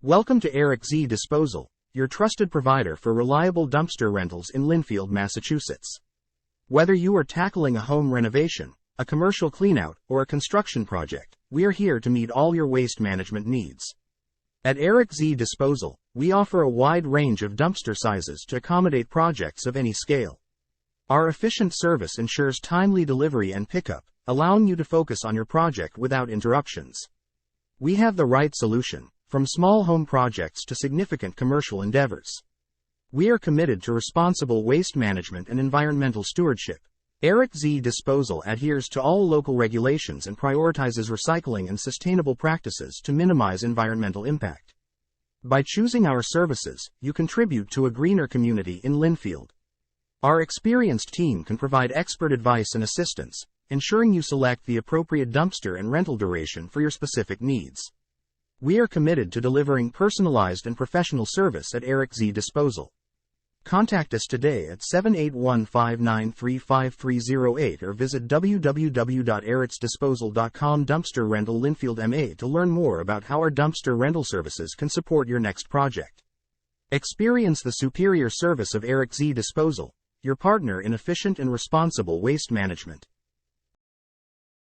Welcome to Eric Z Disposal, your trusted provider for reliable dumpster rentals in Lynnfield, Massachusetts. Whether you are tackling a home renovation, a commercial cleanout, or a construction project, we are here to meet all your waste management needs. At Eric Z Disposal, we offer a wide range of dumpster sizes to accommodate projects of any scale. Our efficient service ensures timely delivery and pickup, allowing you to focus on your project without interruptions. We have the right solution, from small home projects to significant commercial endeavors. We are committed to responsible waste management and environmental stewardship. Eric Z Disposal adheres to all local regulations and prioritizes recycling and sustainable practices to minimize environmental impact. By choosing our services, you contribute to a greener community in Lynnfield. Our experienced team can provide expert advice and assistance, ensuring you select the appropriate dumpster and rental duration for your specific needs. We are committed to delivering personalized and professional service at Eric Z Disposal. Contact us today at 781-593-5308 or visit www.ericsdisposal.com. Dumpster Rental Lynnfield MA to learn more about how our dumpster rental services can support your next project. Experience the superior service of Eric Z Disposal, your partner in efficient and responsible waste management.